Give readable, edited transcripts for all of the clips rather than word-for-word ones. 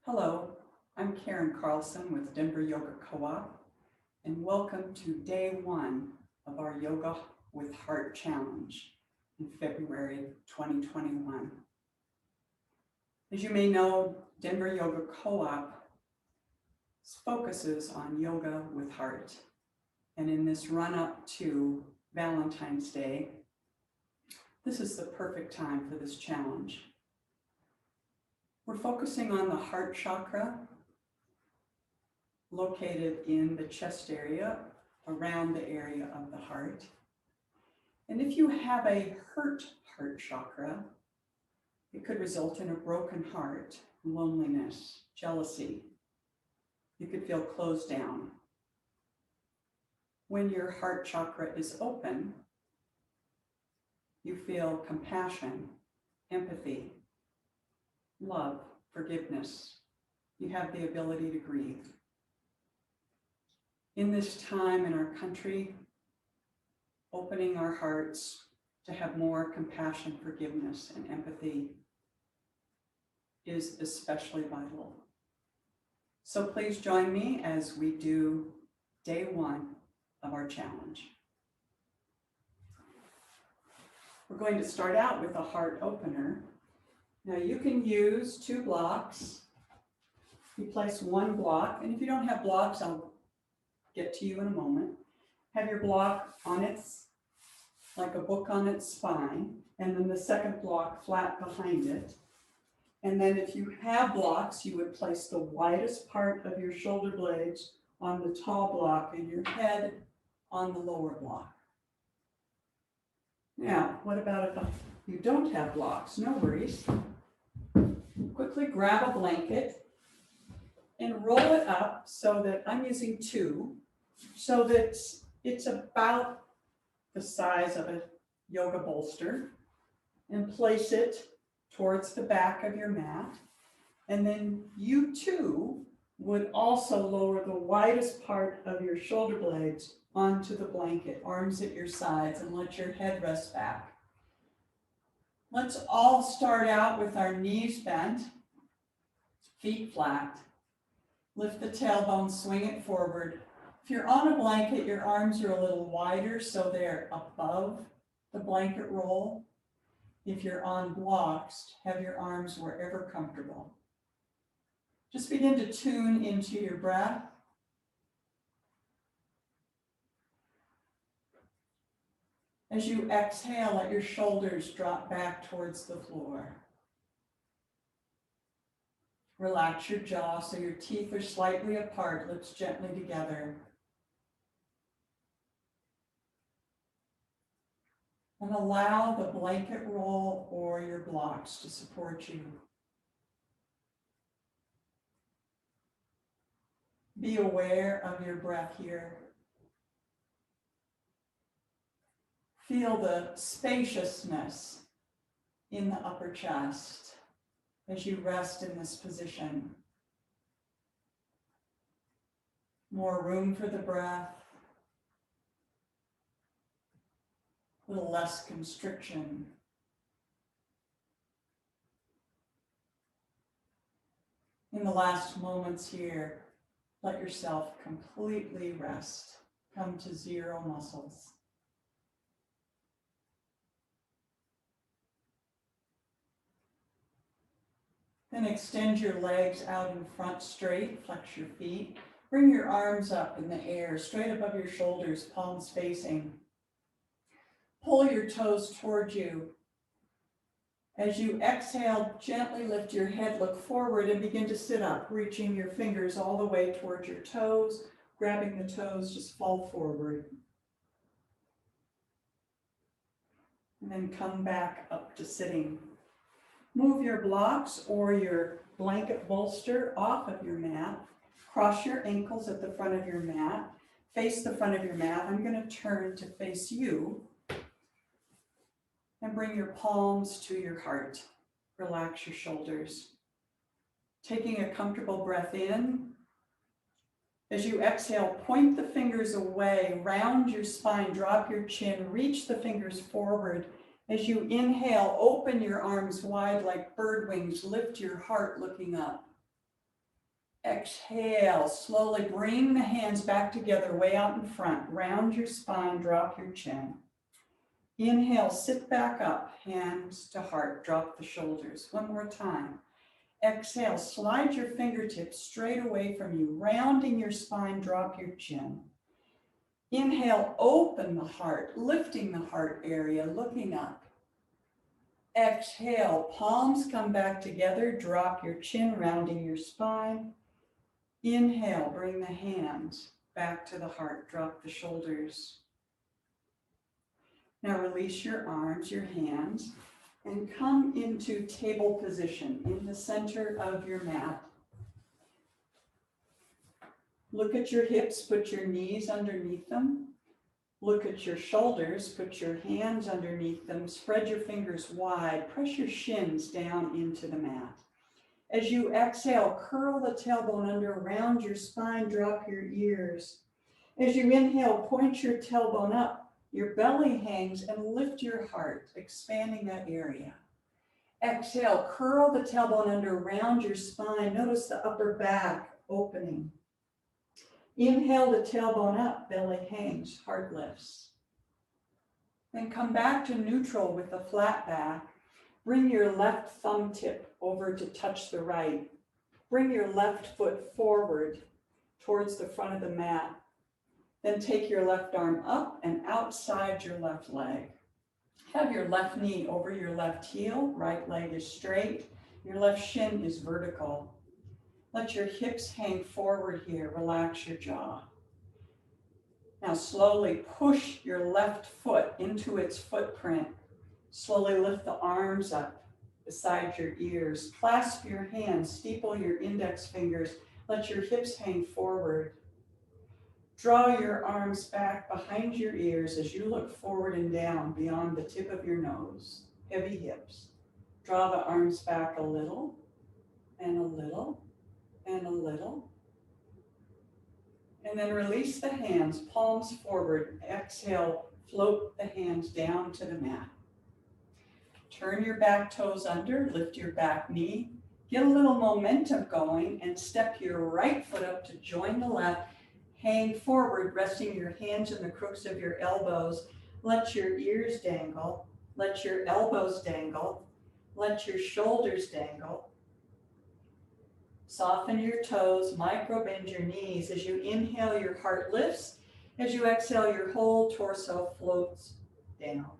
Hello, I'm Karyn Carlson with Denver Yoga Co-op, and welcome to day one of our Yoga with Heart Challenge in February 2021. As you may know, Denver Yoga Co-op focuses on yoga with heart. And in this run-up to Valentine's Day, this is the perfect time for this challenge. We're focusing on the heart chakra, located in the chest area, around the area of the heart. And if you have a hurt heart chakra, it could result in a broken heart, loneliness, jealousy. You could feel closed down. When your heart chakra is open, you feel compassion, empathy, love, forgiveness. You have the ability to breathe. In this time in our country, opening our hearts to have more compassion, forgiveness, and empathy is especially vital. So please join me as we do day one of our challenge. We're going to start out with a heart opener. Now you can use 2 blocks. You place 1 block, and if you don't have blocks, I'll get to you in a moment. Have your block on its, like a book on its spine, and then the second block flat behind it. And then if you have blocks, you would place the widest part of your shoulder blades on the tall block and your head on the lower block. Now, what about if you don't have blocks? No worries. Quickly grab a blanket and roll it up so that I'm using 2, so that it's about the size of a yoga bolster, and place it towards the back of your mat. And then you too would also lower the widest part of your shoulder blades onto the blanket, arms at your sides, and let your head rest back. Let's all start out with our knees bent, feet flat. Lift the tailbone, swing it forward. If you're on a blanket, your arms are a little wider, so they're above the blanket roll. If you're on blocks, have your arms wherever comfortable. Just begin to tune into your breath. As you exhale, let your shoulders drop back towards the floor. Relax your jaw so your teeth are slightly apart, lips gently together. And allow the blanket roll or your blocks to support you. Be aware of your breath here. Feel the spaciousness in the upper chest as you rest in this position. More room for the breath. A little less constriction. In the last moments here, let yourself completely rest. Come to 0 muscles. Then extend your legs out in front straight, flex your feet. Bring your arms up in the air, straight above your shoulders, palms facing. Pull your toes towards you. As you exhale, gently lift your head, look forward, and begin to sit up, reaching your fingers all the way towards your toes. Grabbing the toes, just fall forward. And then come back up to sitting. Move your blocks or your blanket bolster off of your mat. Cross your ankles at the front of your mat. Face the front of your mat. I'm going to turn to face you. And bring your palms to your heart. Relax your shoulders. Taking a comfortable breath in. As you exhale, point the fingers away, round your spine, drop your chin, reach the fingers forward. As you inhale, open your arms wide like bird wings, lift your heart looking up. Exhale, slowly bring the hands back together way out in front. Round your spine, drop your chin. Inhale, sit back up, hands to heart, drop the shoulders. One more time. Exhale, slide your fingertips straight away from you, rounding your spine, drop your chin. Inhale, open the heart, lifting the heart area, looking up. Exhale, palms come back together, drop your chin, rounding your spine. Inhale, bring the hands back to the heart, drop the shoulders. Now release your arms, your hands, and come into table position in the center of your mat. Look at your hips, put your knees underneath them. Look at your shoulders, put your hands underneath them, spread your fingers wide, press your shins down into the mat. As you exhale, curl the tailbone under, round your spine, drop your ears. As you inhale, point your tailbone up, your belly hangs, and lift your heart, expanding that area. Exhale, curl the tailbone under, round your spine. Notice the upper back opening. Inhale the tailbone up, belly hangs, heart lifts. Then come back to neutral with a flat back. Bring your left thumb tip over to touch the right. Bring your left foot forward towards the front of the mat. Then take your left arm up and outside your left leg. Have your left knee over your left heel, right leg is straight, your left shin is vertical. Let your hips hang forward here, relax your jaw. Now slowly push your left foot into its footprint. Slowly lift the arms up beside your ears. Clasp your hands, steeple your index fingers. Let your hips hang forward. Draw your arms back behind your ears as you look forward and down beyond the tip of your nose. Heavy hips. Draw the arms back a little and a little and a little. And then release the hands, palms forward. Exhale, float the hands down to the mat. Turn your back toes under, lift your back knee. Get a little momentum going and step your right foot up to join the left. Hang forward, resting your hands in the crooks of your elbows. Let your ears dangle. Let your elbows dangle. Let your shoulders dangle. Soften your toes, micro bend your knees. As you inhale, your heart lifts. As you exhale, your whole torso floats down.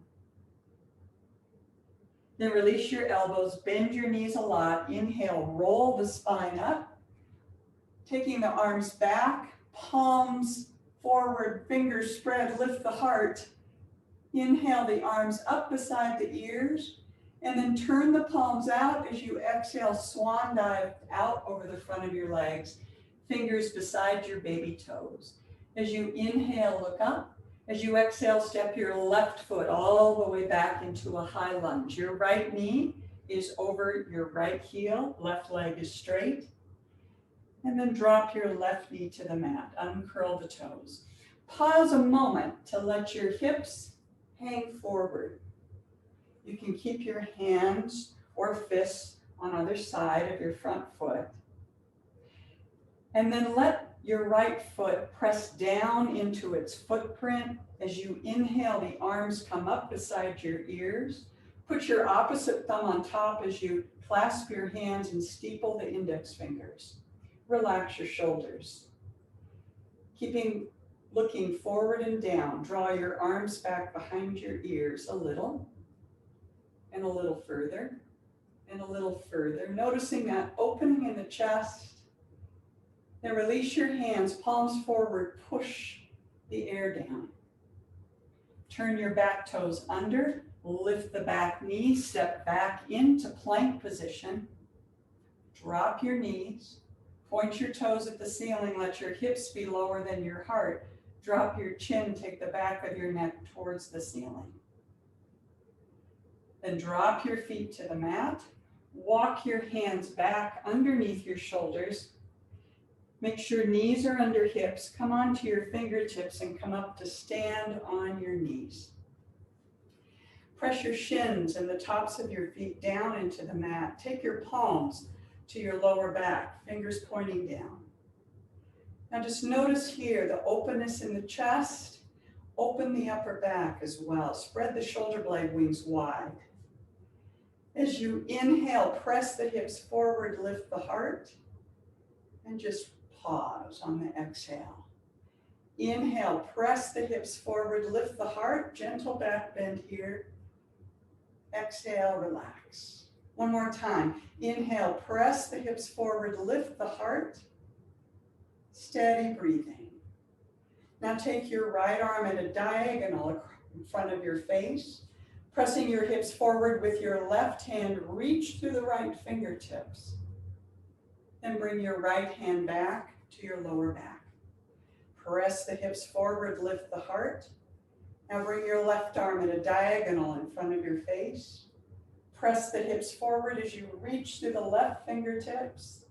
Then release your elbows, bend your knees a lot. Inhale, roll the spine up. Taking the arms back, palms forward, fingers spread, lift the heart. Inhale the arms up beside the ears. And then turn the palms out as you exhale, swan dive out over the front of your legs, fingers beside your baby toes. As you inhale, look up. As you exhale, step your left foot all the way back into a high lunge. Your right knee is over your right heel, left leg is straight. And then drop your left knee to the mat, uncurl the toes. Pause a moment to let your hips hang forward. You can keep your hands or fists on either side of your front foot. And then let your right foot press down into its footprint. As you inhale, the arms come up beside your ears. Put your opposite thumb on top as you clasp your hands and steeple the index fingers. Relax your shoulders. Looking forward and down, draw your arms back behind your ears a little. And a little further, and a little further. Noticing that opening in the chest. Then release your hands, palms forward, push the air down. Turn your back toes under, lift the back knee, step back into plank position. Drop your knees, point your toes at the ceiling, let your hips be lower than your heart. Drop your chin, take the back of your neck towards the ceiling. Then drop your feet to the mat. Walk your hands back underneath your shoulders. Make sure knees are under hips. Come onto your fingertips and come up to stand on your knees. Press your shins and the tops of your feet down into the mat. Take your palms, to your lower back, fingers pointing down. Now just notice here the openness in the chest. Open the upper back as well. Spread the shoulder blade wings wide. As you inhale, press the hips forward, lift the heart, and just pause on the exhale. Inhale, press the hips forward, lift the heart, gentle back bend here. Exhale, relax. One more time. Inhale, press the hips forward, lift the heart. Steady breathing. Now take your right arm at a diagonal in front of your face. Pressing your hips forward with your left hand, reach through the right fingertips. Then bring your right hand back to your lower back. Press the hips forward, lift the heart. Now bring your left arm at a diagonal in front of your face. Press the hips forward as you reach through the left fingertips.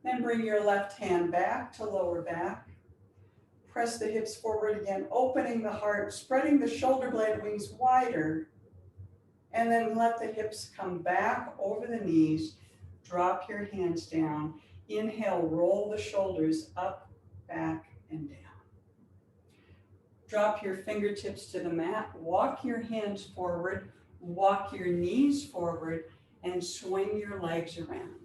Then bring your left hand back to lower back. Press the hips forward again, opening the heart, spreading the shoulder blade wings wider. And then let the hips come back over the knees. Drop your hands down. Inhale, roll the shoulders up, back, and down. Drop your fingertips to the mat. Walk your hands forward. Walk your knees forward and swing your legs around.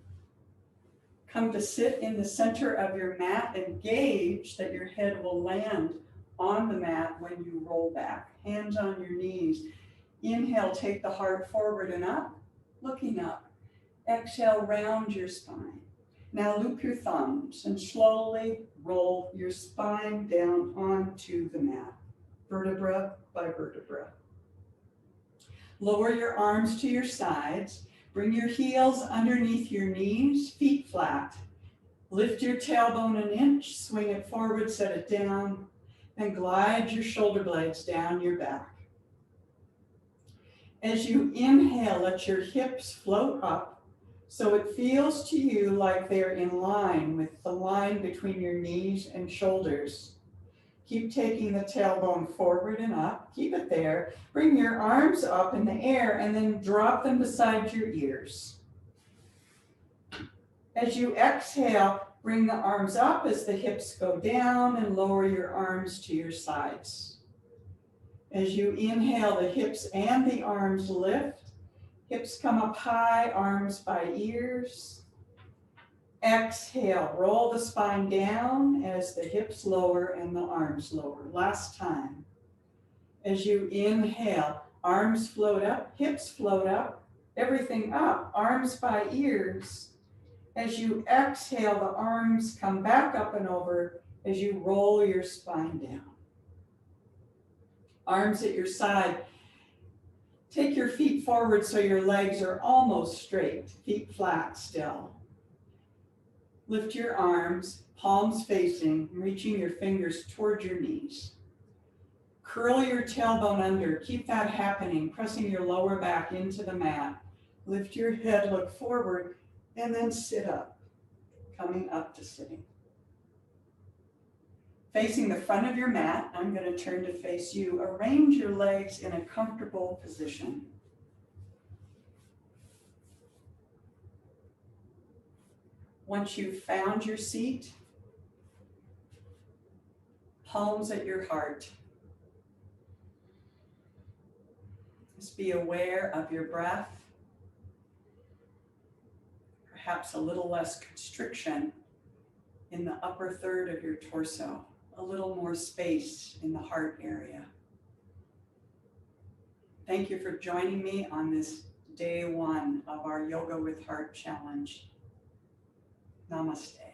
Come to sit in the center of your mat and gauge that your head will land on the mat when you roll back. Hands on your knees. Inhale, take the heart forward and up, looking up. Exhale, round your spine. Now loop your thumbs and slowly roll your spine down onto the mat, vertebra by vertebra. Lower your arms to your sides. Bring your heels underneath your knees, feet flat. Lift your tailbone an inch, swing it forward, set it down, and glide your shoulder blades down your back. As you inhale, let your hips float up so it feels to you like they're in line with the line between your knees and shoulders. Keep taking the tailbone forward and up. Keep it there. Bring your arms up in the air and then drop them beside your ears. As you exhale, bring the arms up as the hips go down and lower your arms to your sides. As you inhale, the hips and the arms lift. Hips come up high, arms by ears. Exhale, roll the spine down as the hips lower and the arms lower. Last time. As you inhale, arms float up, hips float up, everything up, arms by ears. As you exhale, the arms come back up and over as you roll your spine down. Arms at your side. Take your feet forward so your legs are almost straight, feet flat still. Lift your arms, palms facing, reaching your fingers toward your knees. Curl your tailbone under. Keep that happening, pressing your lower back into the mat. Lift your head, look forward, and then sit up, coming up to sitting. Facing the front of your mat, I'm going to turn to face you. Arrange your legs in a comfortable position. Once you've found your seat, palms at your heart. Just be aware of your breath. Perhaps a little less constriction in the upper third of your torso, a little more space in the heart area. Thank you for joining me on this day 1 of our Yoga with Heart challenge. Namaste.